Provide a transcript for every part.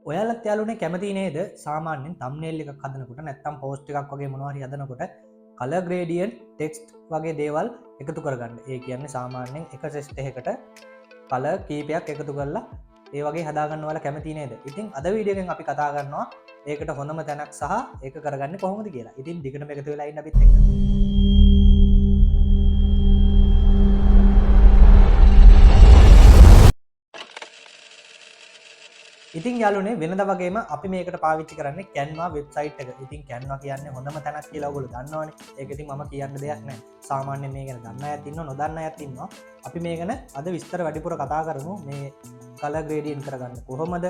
ඔයාලත් යාළුවනේ කැමති නේද සාමාන්‍යයෙන් thumbnail එකක් හදනකොට නැත්නම් post එකක් වගේ මොනවා හරි හදනකොට color gradient text වගේ දේවල් එකතු කරගන්න. ඒ කියන්නේ සාමාන්‍යයෙන් එක text එකකට color කීපයක් එකතු කරලා ඒ වගේ හදාගන්න ඔයාලා කැමති නේද? ඉතින් අද වීඩියෝ එකෙන් අපි කතා කරනවා ඒකට හොඳම තැනක් සහ ඒක කරගන්නේ කොහොමද කියලා. ඉතින් දිගටම එකතු වෙලා ඉන්න අපිත් එක්ක. ඉතින් යාළුවනේ වෙනද වගේම අපි මේකට පාවිච්චි කරන්නේ Canva වෙබ්සයිට් එක. ඉතින් Canva කියන්නේ හොඳම තැනක් කියලා ඔයගොල්ලෝ දන්නවනේ. ඒක ඉතින් මම කියන්න දෙයක් නැහැ. සාමාන්‍යයෙන් මේ ගැන දන්න අයත් ඉන්නවා, නොදන්න අයත් ඉන්නවා. අපි මේ ගැන අද විස්තර වැඩිපුර කතා කරමු. මේ color gradient කරගන්න කොහොමද?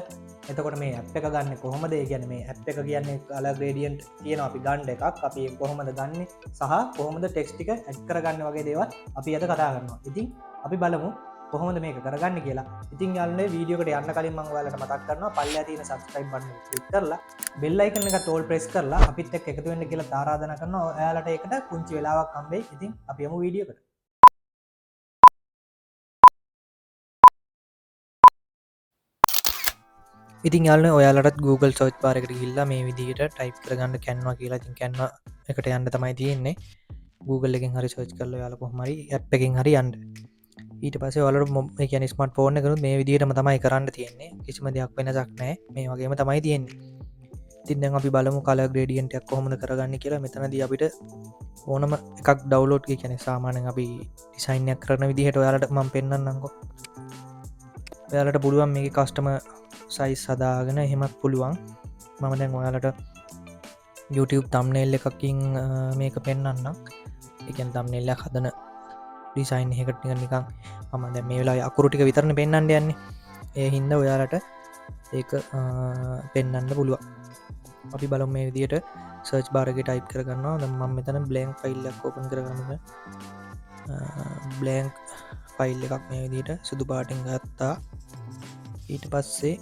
එතකොට මේ app එක ගන්න කොහොමද? ඒ කියන්නේ මේ app එක කියන්නේ color gradient තියෙනවා අපි ගන්න එකක්. අපි ඒක කොහොමද ගන්නෙ? සහ කොහොමද text ටික add කරගන්නේ වගේ දේවල් අපි අද කතා කරනවා. ඉතින් අපි බලමු කොහොමද මේක කරගන්න කියලා. ඉතින් යාළුවනේ වීඩියෝ එකට යන්න කලින් මම ඔයාලට මතක් කරනවා පල්ලෙහා තියෙන subscribe button එක click කරලා bell icon එකත් all press කරලා අපිත් එක්ක එකතු වෙන්න කියලා ආරාධනා කරනවා. ඔයාලට ඒකට පුංචි වෙලාවක් හම්බෙයි. ඉතින් අපි යමු වීඩියෝ එකට. ඉතින් යාළුවනේ ඔයාලටත් Google search bar එකට ගිහිල්ලා මේ විදිහට type කරගන්න Canva කියලා. ඉතින් Canva එකට යන්න තමයි තියෙන්නේ. Google එකෙන් හරි search කරලා ඔයාලා කොහොම හරි app එකෙන් හරි යන්න. ඊට පස්සේ ඔයාලට ඒ කියන්නේ ස්මාර්ට් ෆෝන් එකකුත් මේ විදිහටම තමයි කරන්න තියෙන්නේ. කිසිම දෙයක් වෙනසක් නැහැ. මේ වගේම තමයි තියෙන්නේ. ඉතින් දැන් අපි බලමු color gradient එකක් කොහොමද කරගන්නේ කියලා. මෙතනදී අපිට ඕනම එකක් download කියන්නේ සාමාන්‍යයෙන් අපි design එකක් කරන විදිහට ඔයාලට මම පෙන්නන්නම්කෝ. ඔයාලට පුළුවන් මේකේ custom size හදාගෙන එහෙමත් පුළුවන්. මම දැන් ඔයාලට YouTube thumbnail එකකින් මේක පෙන්නන්නම්. ඒ කියන්නේ thumbnail එකක් හදන ඩිසයින් එකට නිකන් මම දැන් මේ වෙලාවේ අකුරු ටික විතරනේ පෙන්වන්න යන්නේ. ඒ හින්දා ඔයාලට ඒක පෙන්වන්න පුළුවන්. අපි බලමු මේ විදිහට search bar එකේ type කරගන්නවා. දැන් මම මෙතන blank file එකක් open කරගන්නවා. blank file එකක් මේ විදිහට සුදු පාටින් ගත්තා. ඊට පස්සේ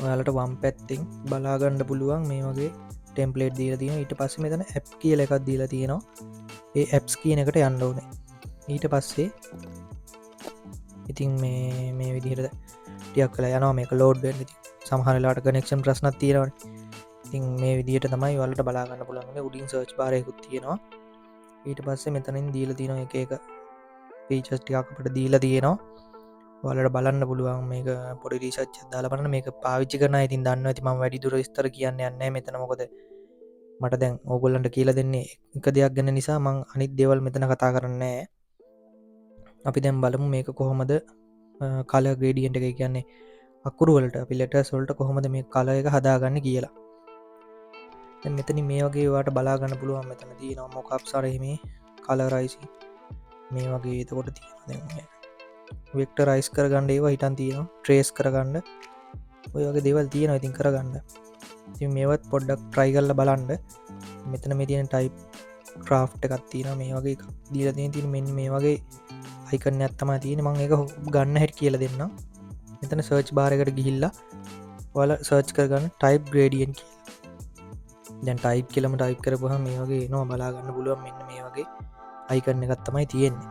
ඔයාලට වම් පැත්තෙන් බලා ගන්න පුළුවන් මේ වගේ ටෙම්ප්ලේට් දීලා තියෙනවා. ඊට පස්සේ මෙතන app කියලා එකක් දීලා තියෙනවා. ඒ apps කියන එකට යන්න ඕනේ. ඊට පස්සේ ඉතින් මේ විදිහට ටිකක් වෙලා යනවා මේක load වෙන්න. ඉතින් සමහර වෙලාවට connection ප්‍රශ්නක් තියෙනවනේ. ඉතින් මේ විදිහට තමයි ඔයාලට බලා ගන්න පුළුවන්. මේ උඩින් search bar එකකුත් තියෙනවා. ඊට පස්සේ මෙතනින් දීලා තියෙනවා එක එක features ටිකක් අපිට දීලා තියෙනවා. ඔයාලට බලන්න පුළුවන් මේක පොඩි රිසර්ච් එකක් දාලා බලන්න. මේක පාවිච්චි කරන අය ඉතින් දන්නවා. ඉතින් මම වැඩි දුර විස්තර කියන්න යන්නේ නැහැ මෙතන. මොකද මට දැන් ඕගොල්ලන්ට කියලා දෙන්නේ එක දෙයක් ගැන නිසා මං අනිත් දේවල් මෙතන කතා කරන්නේ නැහැ. අපි දැන් බලමු මේක කොහොමද color gradient එක කියන්නේ අකුරු වලට අපි letters වලට කොහොමද මේ color එක හදාගන්නේ කියලා. දැන් මෙතනින් මේ වගේ ඔයාලට බලා ගන්න පුළුවන්. මෙතන තියෙනවා mockups හරි මේ colorizing මේ වගේ. එතකොට තියෙනවා දැන් vectorize කරගන්න ඒවා හිටන් තියෙනවා. trace කරගන්න ඔය වගේ දේවල් තියෙනවා ඉතින් කරගන්න. ඉතින් මේවත් පොඩ්ඩක් try කරලා බලන්න. මෙතන මේ තියෙන type craft එකක් තියෙනවා. මේ වගේ එකක් දීලා තියෙන මෙන්න මේ වගේ icon එකක් තමයි තියෙන්නේ. මම ඒක ගන්න හැටි කියලා දෙන්නම්. මෙතන search bar එකට ගිහිල්ලා ඔයාලා search කරගන්න type gradient කියලා. දැන් type කියලාම type කරපුවාම මේ වගේ එනවා බලා ගන්න පුළුවන්. මෙන්න මේ වගේ icon එකක් තමයි තියෙන්නේ.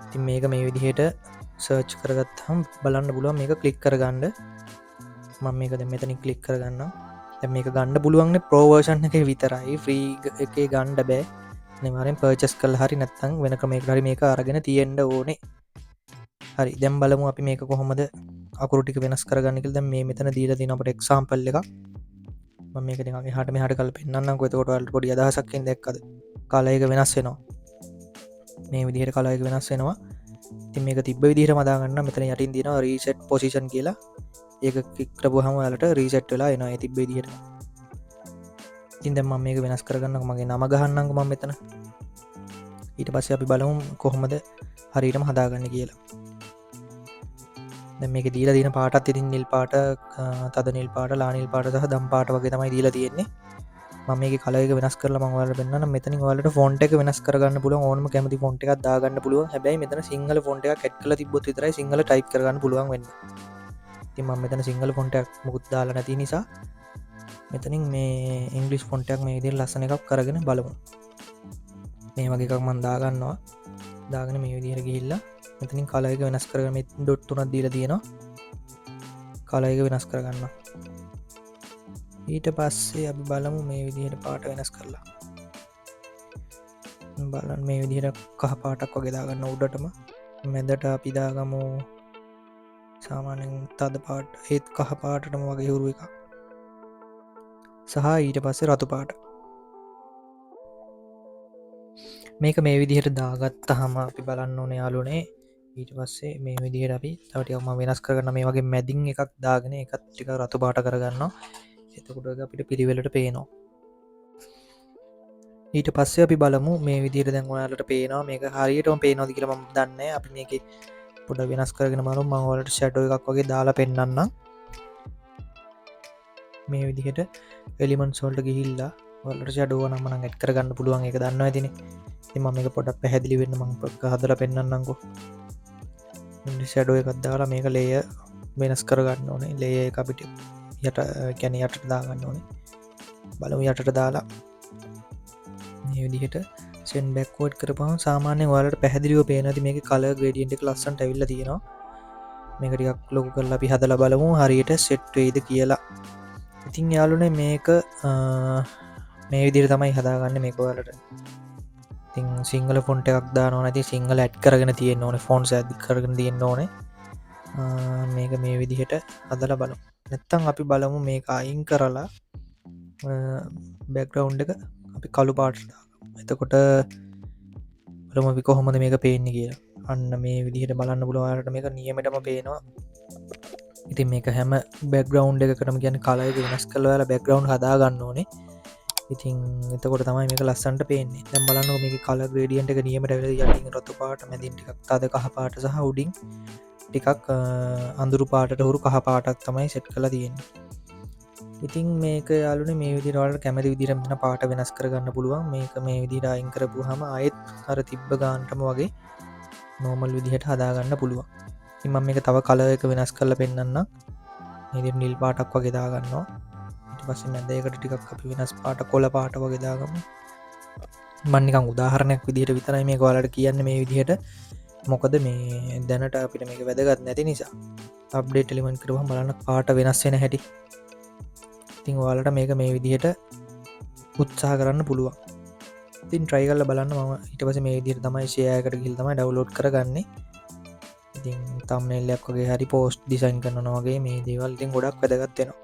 ඉතින් මේක මේ විදිහට search කරගත්තාම බලන්න පුළුවන්. මේක click කරගන්න. මම මේක දැන් මෙතනින් click කරගන්නම්. දැන් මේක ගන්න පුළුවන්නේ pro version එකේ විතරයි. free එකේ ගන්න බෑ. අනිවාර්යෙන් purchase කරලා හරි නැත්නම් වෙන ක්‍රමයකට හරි මේක අරගෙන තියෙන්න ඕනේ. හරි දැන් බලමු අපි මේක කොහොමද අකුරු ටික වෙනස් කරගන්න කියලා. දැන් මේ මෙතන දීලා තියෙන අපිට example එකක්. මම මේක නිකන් එහාට මෙහාට කරලා පෙන්නන්නම්කෝ. එතකොට ඔයාලට පොඩි අදහසක් එන්න දැක්කද? color එක වෙනස් වෙනවා. මේ විදිහට color එක වෙනස් වෙනවා. ඉතින් මේක තිබ්බ විදිහටම දාගන්න. මෙතන යටින් තියෙනවා reset position කියලා. ඒක ක්ලික් කරපුවාම ඔයාලට රීසෙට් වෙලා එනවා ඒ තිබ්බ විදිහට. ඉතින් දැන් මම මේක වෙනස් කරගන්නකො. මගේ නම ගහන්නම්කො මම මෙතන. ඊට පස්සේ අපි බලමු කොහොමද හරියටම හදාගන්නේ කියලා. දැන් මේකේ දීලා තියෙන පාටත් ඉතින් නිල් පාට, තද නිල් පාට, ලා නිල් පාට සහ දම් පාට වගේ තමයි දීලා තියෙන්නේ. මම මේකේ කලර් එක වෙනස් කරලා මම ඔයාලට පෙන්නන්නම්. මෙතනින් ඔයාලට ෆොන්ට් එක වෙනස් කරගන්න පුළුවන්. ඕනම කැමති ෆොන්ට් එකක් දාගන්න පුළුවන්. හැබැයි මෙතන සිංහල ෆොන්ට් එකක් ඇඩ් කරලා තිබ්බොත් විතරයි සිංහල ටයිප් කරගන්න පුළුවන් වෙන්නේ. ඉතින් මම මෙතන සිංහල ෆොන්ට් එකක් මුකුත් දාලා නැති නිසා මෙතනින් මේ ඉංග්‍රීසි ෆොන්ට් එකක් මේ විදිහට ලස්සන එකක් කරගෙන බලමු. මේ වගේ එකක් මම දාගන්නවා. දාගෙන මේ විදිහට ගිහිල්ලා මෙතනින් කලර් එක වෙනස් කරගෙන මේ ඩොට් තුනක් දීලා තියෙනවා. කලර් එක වෙනස් කරගන්න. ඊට පස්සේ අපි බලමු මේ විදිහට පාට වෙනස් කරලා බලන්න. මේ විදිහට කහ පාටක් වගේ දාගන්න උඩටම. මැදට අපි දාගමු සාමාන්‍යයෙන් තද පාට, ඒත් කහ පාටටම වගේ හුරු එක. සහ ඊට පස්සේ රතු පාට. මේක මේ විදිහට දාගත්තහම අපි බලන්න ඕනේ යාළුවනේ. ඊට පස්සේ මේ විදිහට අපි තව ටිකක් මම වෙනස් කරගන්න. මේ වගේ මැදින් එකක් දාගෙන එකත් ටික රතු පාට කරගන්නවා. එතකොට අපිට පිළිවෙලට පේනවා. ඊට පස්සේ අපි බලමු මේ විදිහට. දැන් ඔයාලට පේනවා මේක හරියටම පේනවද කියලා මම දන්නේ නැහැ. අපි මේකේ පොඩ්ඩක් වෙනස් කරගෙන බලමු. මම ඔයාලට ෂැඩෝ එකක් වගේ දාලා පෙන්නන්නම්. මේ විදිහට එලිමන්ට්ස් වලට ගිහිල්ලා ඔයාලට ෂැඩෝ නම් මම ඇඩ් කරගන්න පුළුවන්. ඒක දන්නවා ඇතිනේ. ඉතින් මම මේක පොඩ්ඩක් පැහැදිලි වෙන්න මම හදලා පෙන්නන්නම්කෝ. ෂැඩෝ එකක් දාලා මේක ලේයර් වෙනස් කරගන්න ඕනේ. ලේයර් එක අපිට යට කියන්නේ යටට දාගන්න ඕනේ. බලමු යටට දාලා මේ විදිහට සෙන්ඩ් බෑක්වර්ඩ් කරපුවම සාමාන්‍යයෙන් ඔයාලට පැහැදිලිව පේනවා ඇති මේකේ කලර් ග්‍රේඩියන්ට් එක ලස්සනට ඇවිල්ලා තියෙනවා. මේක ටිකක් ලොකු කරලා අපි හදලා බලමු හරියට සෙට් වෙයිද කියලා. ඉතින් යාළුවනේ මේක මේ විදිහට තමයි හදාගන්නේ මේක ඔයාලට. ඉතින් සිංගල ෆොන්ට් එකක් දානවා නැති සිංගල ඇඩ් කරගෙන තියෙන්න ඕනේ. ෆොන්ට්ස් ඇඩ් කරගෙන තියෙන්න ඕනේ. මේක මේ විදිහට හදලා බලමු. නැත්තම් අපි බලමු මේක අයින් කරලා බෑග්ග්‍රවුන්ඩ් එක අපි කළු පාටට දාගමු. එතකොට බලමු අපි කොහොමද මේක පේන්නේ කියලා. අන්න මේ විදිහට බලන්න පුළුවන්. ඔයාලට මේක නියමෙටම පේනවා. ඉතින් මේක හැම බෑග්ග්‍රවුන්ඩ් එකකටම කියන්නේ කලර් එක වෙනස් කරලා ඔයාලා බෑග්ග්‍රවුන්ඩ් හදා ගන්න ඕනේ. ඉතින් එතකොට තමයි මේක ලස්සනට පේන්නේ. දැන් බලන්නකො මේකේ කලර් ග්‍රේඩියන්ට් එක නියමයට ඇවිල්ලා යටින් රතු පාට, මැදින් ටිකක් තද කහ පාට සහ උඩින් ටිකක් අඳුරු පාටට හුරු කහ පාටක් තමයි සෙට් කරලා තියෙන්නේ. ඉතින් මේක යාළුවනේ මේ විදිහට ඔයාලට කැමති විදිහට මෙතන පාට වෙනස් කරගන්න පුළුවන්. මේක මේ විදිහට අයින් කරපුවාම ආයෙත් අර තිබ්බ ගානටම වගේ නෝමල් විදිහට හදාගන්න පුළුවන්. ඉතින් මම මේක තව කලර් එක වෙනස් කරලා පෙන්නන්නම්. මේ විදිහට නිල් පාටක් වගේ දාගන්නවා. ඊට පස්සේ මැද එකට ටිකක් අපි වෙනස් පාට කොළ පාට වගේ දාගමු. මම නිකන් උදාහරණයක් විදිහට විතරයි මේක ඔයාලට කියන්නේ මේ විදිහට. මොකද මේ දැනට අපිට මේක වැදගත් නැති නිසා. අප්ඩේට් එලිමන්ට් කරුවම බලන්න පාට වෙනස් වෙන හැටි. ඉතින් ඔයාලට මේක මේ විදිහට උත්සාහ කරන්න පුළුවන්. ඉතින් try කරලා බලන්න. මම ඊට පස්සේ මේ විදිහට තමයි share එකට ගිහලා තමයි download කරගන්නේ. ඉතින් thumbnail එකක් වගේ හරි post design කරනවා වගේ මේ දේවල් ඉතින් ගොඩක් වැදගත් වෙනවා.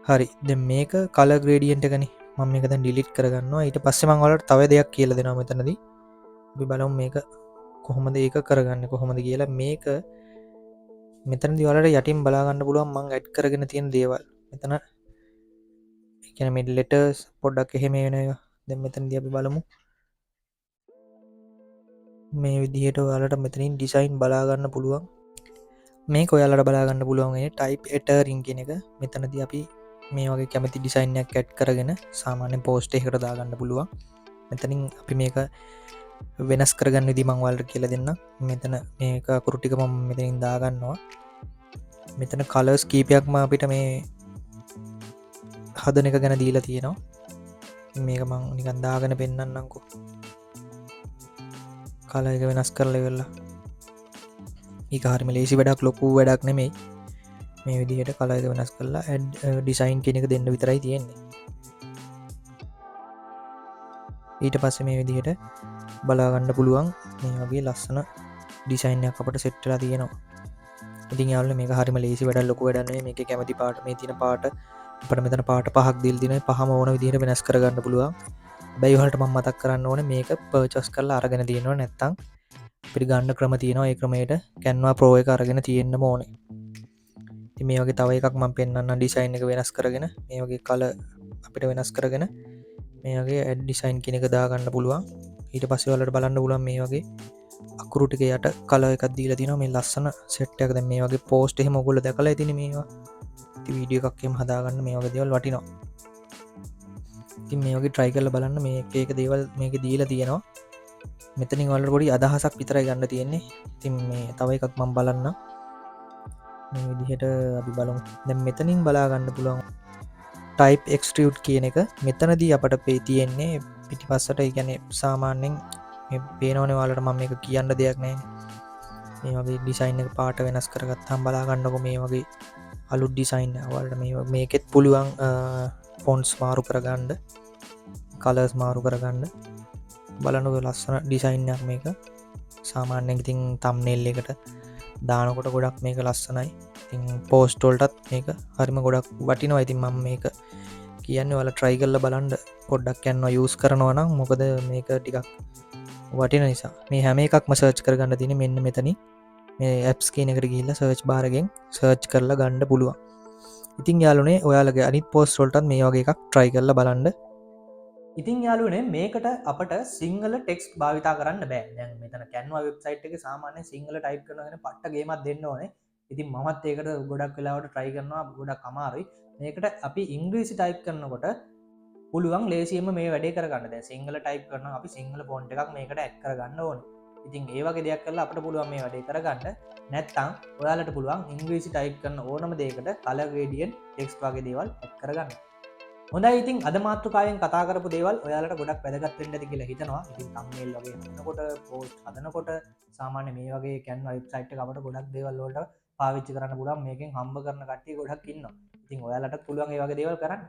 හරි. දැන් මේක color gradient එකනේ. මම මේක දැන් delete කරගන්නවා. ඊට පස්සේ මම ඔයාලට තව දෙයක් කියලා දෙනවා මෙතනදී. අපි බලමු මේක කොහොමද ඒක කරගන්නේ කොහොමද කියලා. මේක මෙතනදී ඔයාලට යටින් බලා ගන්න පුළුවන් මම ඇඩ් කරගෙන තියෙන දේවල්. මෙතන කියන්නේ මේ letters පොඩ්ඩක් එහෙම වෙන එක. දැන් මෙතනදී අපි බලමු. මේ විදිහට ඔයාලට මෙතනින් ඩිසයින් බලා ගන්න පුළුවන්. මේක ඔයාලට බලා ගන්න පුළුවන් ඒ type ettering කියන එක. මෙතනදී අපි මේ වගේ කැමති ඩිසයින් එකක් ඇඩ් කරගෙන සාමාන්‍ය පෝස්ට් එකකට දාගන්න පුළුවන්. මෙතනින් අපි මේක වෙනස් කරගන්න විදිහ මම ඔයාලට කියලා දෙන්නම්. මෙතන මේක අකුරු ටික මම මෙතනින් දාගන්නවා. මෙතන කලර්ස් කීපයක්ම අපිට මේ හදන එක ගැන දීලා තියෙනවා. මේක මම නිකන් දාගෙන පෙන්නන්නම්කෝ. කලර් එක වෙනස් කරලා ඉවරලා. මේක හරියම ලේසි වැඩක්, ලොකු වැඩක් නෙමෙයි. මේ විදිහට කලර් එක වෙනස් කරලා ඇඩ් ඩිසයින් කියන එක දෙන්න විතරයි තියෙන්නේ. ඊට පස්සේ මේ විදිහට බලා ගන්න පුළුවන් මේ වගේ ලස්සන ඩිසයින් එකක් අපිට සෙට් වෙලා තියෙනවා. ඉතින් යාළුවනේ මේක හරියම ලේසි වැඩක්, ලොකු වැඩක් නෙමෙයි. මේකේ කැමති පාට මේ තියෙන පාට අපිට මෙතන පාට පහක් දීලා දිනවා. පහම ඕන විදිහට වෙනස් කරගන්න පුළුවන්. හැබැයි ඔයාලට මම මතක් කරන්න ඕනේ මේක පර්චේස් කරලා අරගෙන තියෙනවා. නැත්නම් අපිට ගන්න ක්‍රම තියෙනවා. ඒ ක්‍රමයට Canva Pro එක අරගෙන තියෙන්නම ඕනේ. ඉතින් මේ වගේ තව එකක් මම පෙන්නන්නම් ඩිසයින් එක වෙනස් කරගෙන මේ වගේ කලර් අපිට වෙනස් කරගෙන මේ වගේ ඇඩ් ඩිසයින් කියන එක දාගන්න පුළුවන්. ඊට පස්සේ ඔයාලට බලන්න පුළුවන් මේ වගේ අකුරු ටික යට කලර් එකක් දීලා තියෙනවා. මේ ලස්සන සෙට් එකක්. දැන් මේ වගේ පෝස්ට් එහෙම ඔයගොල්ලෝ දැකලා ඉතින් මේවා ඉතින් වීඩියෝ එකක් එහෙම හදාගන්න මේ වගේ දේවල් වටිනවා. ඉතින් මේ වගේ try කරලා බලන්න. මේක දේවල් මේකේ දීලා තියෙනවා. මෙතනින් ඔයාලට පොඩි අදහසක් විතරයි ගන්න තියෙන්නේ. ඉතින් මේ තව එකක් මම බලන්නම්. මේ විදිහට අපි බලමු. දැන් මෙතනින් බලා ගන්න පුළුවන් type extrude කියන එක. මෙතනදී අපට තියෙන්නේ පිටිපස්සට. ඒ කියන්නේ සාමාන්‍යයෙන් මේ පේනවනේ ඔයාලට මම මේක කියන්න දෙයක් නැහැ. මේ වගේ ඩිසයින් එක පාට වෙනස් කරගත්තාම් බලාගන්නකො මේ වගේ අලුත් ඩිසයින් වලට මේකෙත් පුළුවන් ෆොන්ස් මාරු කරගන්න කලර්ස් මාරු කරගන්න බලනක ලස්සන ඩිසයින්යක් මේක සාමාන්‍යෙන් ඉතින් තම්නෙල් එකට දානකොට ගොඩක් මේක ලස්සනයි ඉතින් පෝස්ටෝල්ටත් මේක හරිම ගොඩක් වටිනවා ඉතින් මම මේක කියන්න වල ට්‍රයි කල්ල බලන්ඩ පොඩ්ඩක් යන්නවා යස් කරනවා නම් මොකද මේක ටිකක් වටින නිසා මේ හැම එකක්ම සර්ච් කරගන්න තින මෙන්න මෙතනි මේ ඇප්ස් කියනකට ගිල්ල සර්ච් බාරගෙන් සර්ච් කරලා ගණ්ඩ පුළුවන් ඉතින් යාලුනේ ඔයාලගේ අනිත් පෝස්ටෝල්ටත් මේ වගේ එකක් ට්‍රයි කරල බලන්ඩ ඉතින් යාලුනේ මේකට අපට සිංහල ටෙක්ස් භාවිතා කරන්න බෑ දැන් මෙතන කැන්වා වෙබ්සයිට් එක සාමාන්‍ය සිංහල ටයිප් කරනගෙන පට්ට ගේමත් දෙන්න ඕනේ ඉතින් මමත් ඒකට ගොඩක් වෙලාවට ට්‍රයි කරනවා ගොඩක් අමාරුයි මේකට අපි ඉංග්‍රීසි ටයිප් කරනකොට පුළුවන් ලේසියම මේ වැඩේ කරගන්න දැන් සිංහල ටයිප් කරන අපි සිංහල ෆොන්ට් එකක් මේකට ඇඩ් කරගන්න ඕනේ ඉතින් ඒ වගේ දෙයක් කරලා අපිට පුළුවන් මේ වැඩේ කරගන්න නැත්නම් ඔයාලට පුළුවන් ඉංග්‍රීසි ටයිප් කරන ඕනම දෙයකට කලර් ග්‍රේඩියන්ට් ටෙක්ස්ට් වගේ දේවල් ඇඩ් කරගන්න හොඳයි ඉතින් අද මාතෘකාවෙන් කතා කරපු දේවල් ඔයාලට ගොඩක් වැදගත් වෙන්න ඇති කියලා හිතනවා. ඉතින් thumbnail වගේ හදනකොට post හදනකොට සාමාන්‍ය මේ වගේ Canva website එක අපිට ගොඩක් දේවල් වලට පාවිච්චි කරන්න පුළුවන්. මේකෙන් හම්බ කරන කට්ටිය ගොඩක් ඉන්නවා. ඉතින් ඔයාලට පුළුවන් මේ වගේ දේවල් කරන්න.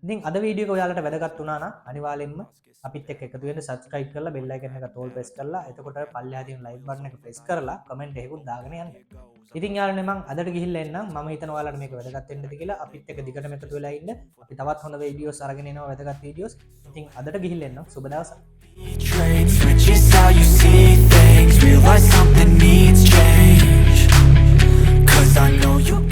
ඉතින් අද වීඩියෝ එක ඔයාලට වැදගත් වුණා නම් අනිවාර්යෙන්ම අපිත් එක්ක එකතු වෙන්න subscribe කරලා bell icon එක තෝල් press කරලා එතකොට පල්ලෙහා තියෙන like button එක press කරලා comment එකකුත් දාගෙන යන්න. ඉතින් යාළුවනේ මම අදට ගිහිල්ලා එන්නම්. මම හිතනවා ඔයාලට මේක වැදගත් වෙන්නද කියලා. අපිත් එක්ක දිගටම එකතු වෙලා ඉන්න. අපි තවත් හොඳ වීඩියෝස් අරගෙන එනවා වැදගත් වීඩියෝස්. ඉතින් අදට ගිහිල්ලා එන්නම්. සුබ දවසක්. Switches how you see things. Realize something needs change. 'Cause I know you